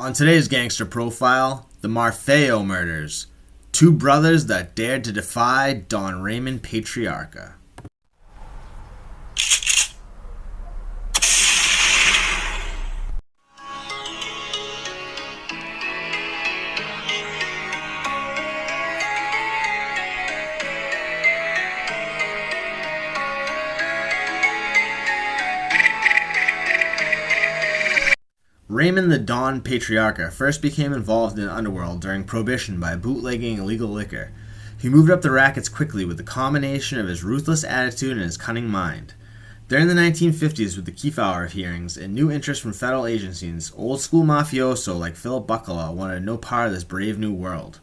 On today's Gangster Profile, the Marfeo Murders. Two brothers that dared to defy Don Raymond Patriarca. Raymond the Don Patriarca first became involved in the underworld during Prohibition by bootlegging illegal liquor. He moved up the rackets quickly with the combination of his ruthless attitude and his cunning mind. During the 1950s, with the Kefauver hearings and new interest from federal agencies, old-school mafioso like Philip Buckala wanted no part of this brave new world.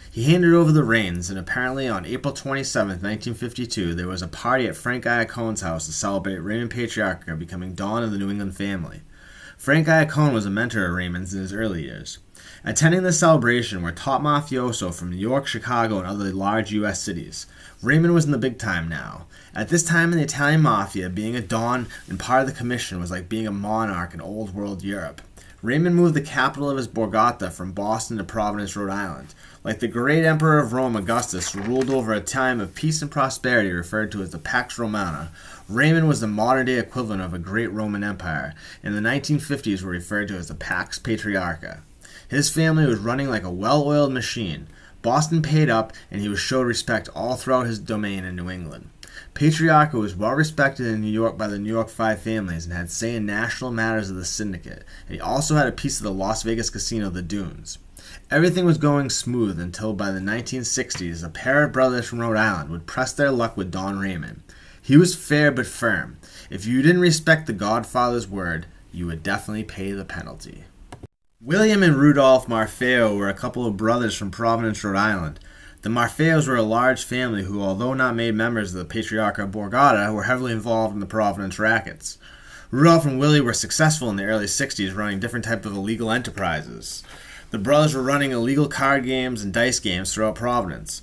He handed over the reins, and apparently on April 27, 1952, there was a party at Frank Iacone's house to celebrate Raymond Patriarca becoming Don of the New England family. Frank Iacone was a mentor of Raymond's in his early years. Attending the celebration were top mafioso from New York, Chicago, and other large U.S. cities. Raymond was in the big time now. At this time in the Italian Mafia, being a Don and part of the commission was like being a monarch in old world Europe. Raymond moved the capital of his Borgata from Boston to Providence, Rhode Island. Like the great emperor of Rome, Augustus, who ruled over a time of peace and prosperity referred to as the Pax Romana, Raymond was the modern-day equivalent of a great Roman Empire. In the 1950s were referred to as the Pax Patriarca. His family was running like a well-oiled machine. Boston paid up, and he was showed respect all throughout his domain in New England. Patriarca was well respected in New York by the New York Five families and had say in national matters of the syndicate, and he also had a piece of the Las Vegas casino, the Dunes. Everything was going smooth until by the 1960s, a pair of brothers from Rhode Island would press their luck with Don Raymond. He was fair but firm. If you didn't respect the Godfather's word, you would definitely pay the penalty. William and Rudolph Marfeo were a couple of brothers from Providence, Rhode Island. The Marfeos were a large family who, although not made members of the Patriarca Borgata, were heavily involved in the Providence rackets. Rudolph and Willie were successful in the early 60s running different types of illegal enterprises. The brothers were running illegal card games and dice games throughout Providence.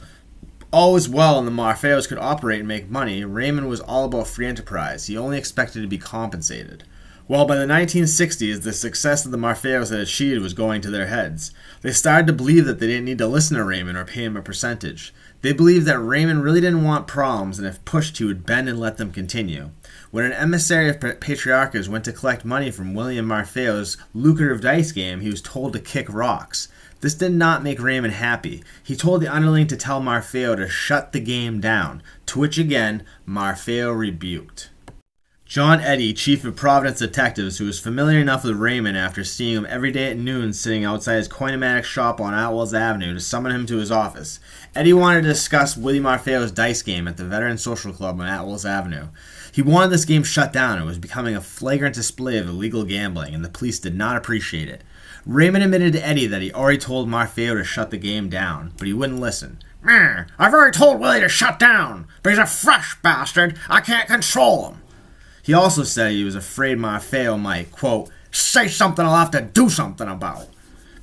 All was well and the Marfeos could operate and make money. Raymond was all about free enterprise. He only expected to be compensated. Well, by the 1960s, the success that the Marfeos had achieved was going to their heads. They started to believe that they didn't need to listen to Raymond or pay him a percentage. They believed that Raymond really didn't want problems, and if pushed, he would bend and let them continue. When an emissary of Patriarchas went to collect money from William Marfeo's lucrative dice game, he was told to kick rocks. This did not make Raymond happy. He told the underling to tell Marfeo to shut the game down, to which again, Marfeo rebuked. John Eddy, chief of Providence detectives, who was familiar enough with Raymond after seeing him every day at noon sitting outside his Coinomatic shop on Atwells Avenue, to summon him to his office. Eddy wanted to discuss Willie Marfeo's dice game at the Veteran Social Club on Atwells Avenue. He wanted this game shut down. It was becoming a flagrant display of illegal gambling, and the police did not appreciate it. Raymond admitted to Eddy that he already told Marfeo to shut the game down, but he wouldn't listen. I've already told Willie to shut down, but he's a fresh bastard. I can't control him. He also said he was afraid Marfeo might, quote, say something I'll have to do something about.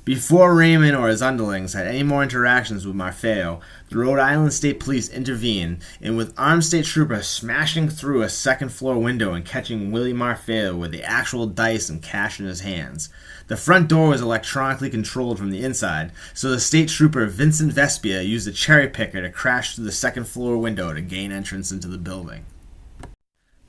Before Raymond or his underlings had any more interactions with Marfeo, the Rhode Island State Police intervened, and with armed state troopers smashing through a second-floor window and catching Willie Marfeo with the actual dice and cash in his hands. The front door was electronically controlled from the inside, so the state trooper Vincent Vespia used a cherry picker to crash through the second-floor window to gain entrance into the building.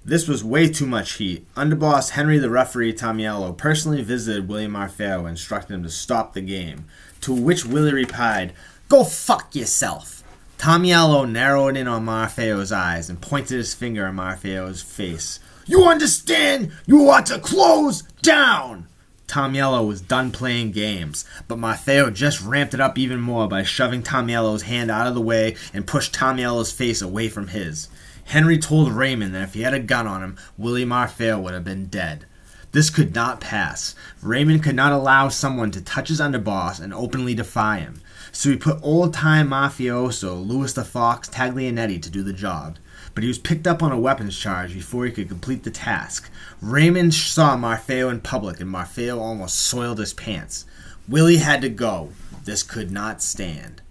This was way too much heat. Underboss Henry the referee Tomiello personally visited William Marfeo and instructed him to stop the game, to which Willie replied, "Go fuck yourself." Tomiello narrowed in on Marfeo's eyes and pointed his finger at Marfeo's face. "You understand? You want to close down!" Tomiello was done playing games, but Marfeo just ramped it up even more by shoving Tomiello's hand out of the way and pushed Tomiello's face away from his. Henry told Raymond that if he had a gun on him, Willie Marfeo would have been dead. This could not pass. Raymond could not allow someone to touch his underboss and openly defy him. So he put old-time mafioso Louis the Fox Taglianetti to do the job. But he was picked up on a weapons charge before he could complete the task. Raymond saw Marfeo in public and Marfeo almost soiled his pants. Willie had to go. This could not stand.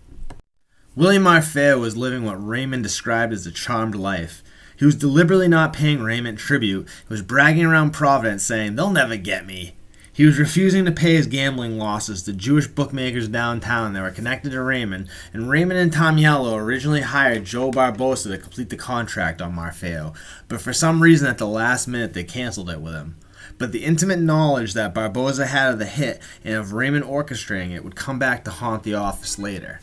William Marfeo was living what Raymond described as a charmed life. He was deliberately not paying Raymond tribute. He was bragging around Providence saying, "They'll never get me." He was refusing to pay his gambling losses to Jewish bookmakers downtown that were connected to Raymond, and Raymond and Tomiello originally hired Joe Barbosa to complete the contract on Marfeo, but for some reason at the last minute they canceled it with him. But the intimate knowledge that Barbosa had of the hit and of Raymond orchestrating it would come back to haunt the office later.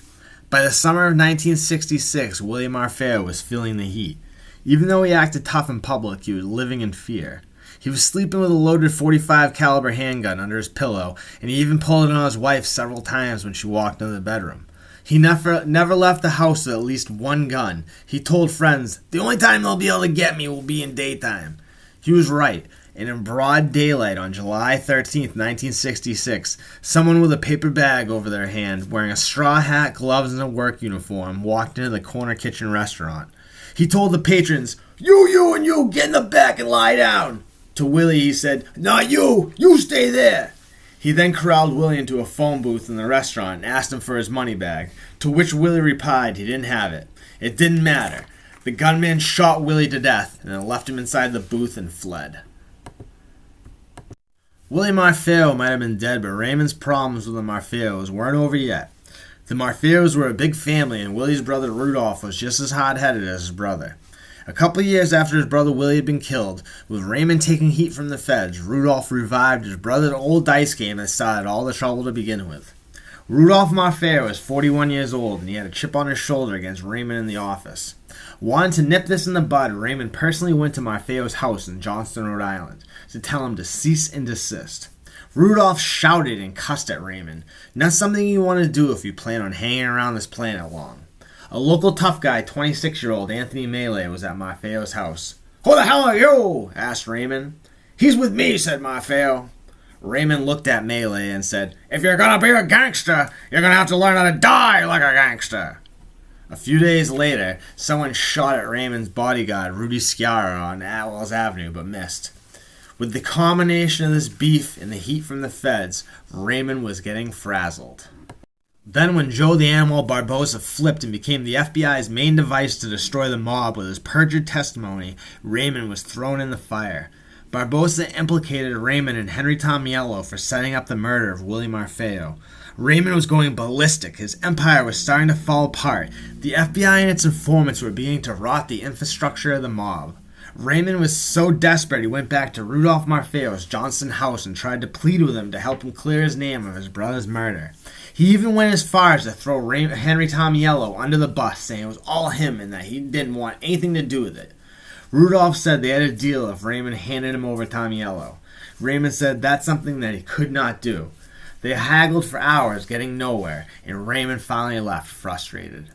By the summer of 1966, William Marfeo was feeling the heat. Even though he acted tough in public, he was living in fear. He was sleeping with a loaded .45 caliber handgun under his pillow, and he even pulled it on his wife several times when she walked into the bedroom. He never left the house with at least one gun. He told friends, "The only time they'll be able to get me will be in daytime." He was right, and in broad daylight on July 13th, 1966, someone with a paper bag over their hand, wearing a straw hat, gloves, and a work uniform, walked into the corner kitchen restaurant. He told the patrons, you, and you, get in the back and lie down." To Willie, he said, "Not you! You stay there!" He then corralled Willie into a phone booth in the restaurant and asked him for his money bag, to which Willie replied he didn't have it. It didn't matter. The gunman shot Willie to death and then left him inside the booth and fled. William Marfeo might have been dead, but Raymond's problems with the Marfeos weren't over yet. The Marfeos were a big family, and Willie's brother Rudolph was just as hot-headed as his brother. A couple of years after his brother Willie had been killed, with Raymond taking heat from the feds, Rudolph revived his brother's old dice game that started all the trouble to begin with. Rudolph Marfeo was 41 years old, and he had a chip on his shoulder against Raymond in the office. Wanting to nip this in the bud, Raymond personally went to Marfeo's house in Johnston, Rhode Island, to tell him to cease and desist. Rudolph shouted and cussed at Raymond, not something you want to do if you plan on hanging around this planet long. A local tough guy, 26-year-old Anthony Melee, was at Marfeo's house. "Who the hell are you?" asked Raymond. "He's with me," said Marfeo. Raymond looked at Melee and said, "If you're gonna be a gangster, you're gonna have to learn how to die like a gangster." A few days later, someone shot at Raymond's bodyguard, Rudy Sciarra, on Atwells Avenue, but missed. With the combination of this beef and the heat from the feds, Raymond was getting frazzled. Then when Joe the Animal Barbosa flipped and became the FBI's main device to destroy the mob with his perjured testimony, Raymond was thrown in the fire. Barbosa implicated Raymond and Henry Tomiello for setting up the murder of William Marfeo. Raymond was going ballistic. His empire was starting to fall apart. The FBI and its informants were beginning to rot the infrastructure of the mob. Raymond was so desperate he went back to Rudolph Marfeo's Johnston house and tried to plead with him to help him clear his name of his brother's murder. He even went as far as to throw Henry Tomiello under the bus, saying it was all him and that he didn't want anything to do with it. Rudolph said they had a deal if Raymond handed him over Tomiello. Raymond said that's something that he could not do. They haggled for hours, getting nowhere, and Raymond finally left, frustrated.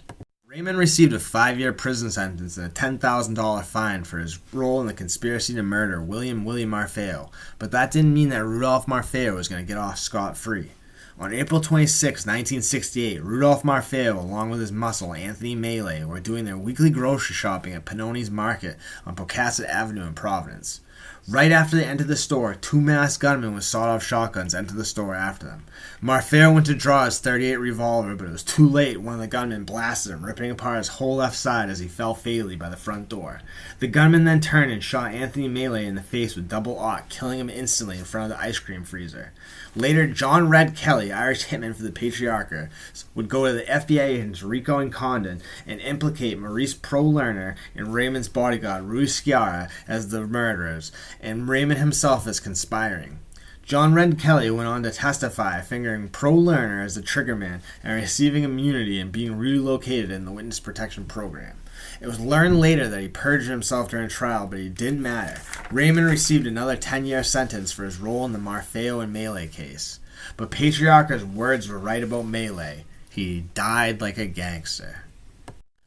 Raymond received a 5-year prison sentence and a $10,000 fine for his role in the conspiracy to murder William Marfeo, but that didn't mean that Rudolph Marfeo was going to get off scot-free. On April 26, 1968, Rudolph Marfeo, along with his muscle, Anthony Melee, were doing their weekly grocery shopping at Panoni's Market on Pocasset Avenue in Providence. Right after they entered the store, 2 masked gunmen with sawed-off shotguns entered the store after them. Marfeo went to draw his .38 revolver, but it was too late. One of the gunmen blasted him, ripping apart his whole left side as he fell fatally by the front door. The gunman then turned and shot Anthony Melee in the face with double-aught, killing him instantly in front of the ice cream freezer. Later, John Red Kelly, Irish hitman for the Patriarca, would go to the FBI agents Rico and Condon and implicate Maurice Pro-Lerner and Raymond's bodyguard, Rudy Sciarra, as the murderers, and Raymond himself as conspiring. John Red Kelly went on to testify, fingering Pro-Lerner as the triggerman and receiving immunity and being relocated in the Witness Protection Program. It was learned later that he perjured himself during trial, but it didn't matter. Raymond received another 10-year sentence for his role in the Marfeo and Melee case. But Patriarca's words were right about Melee. He died like a gangster.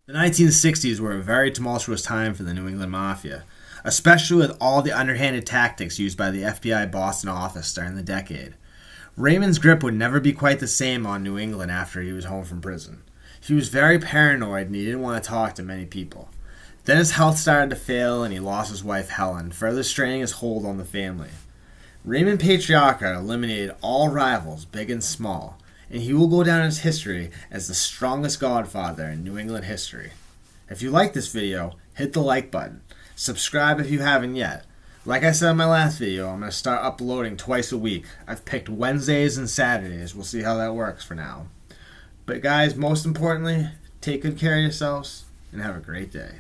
The 1960s were a very tumultuous time for the New England Mafia, especially with all the underhanded tactics used by the FBI Boston office during the decade. Raymond's grip would never be quite the same on New England after he was home from prison. He was very paranoid and he didn't want to talk to many people. Then his health started to fail and he lost his wife Helen, further straining his hold on the family. Raymond Patriarca eliminated all rivals, big and small, and he will go down in history as the strongest godfather in New England history. If you like this video, hit the like button. Subscribe if you haven't yet. Like I said in my last video, I'm going to start uploading twice a week. I've picked Wednesdays and Saturdays. We'll see how that works for now. But guys, most importantly, take good care of yourselves and have a great day.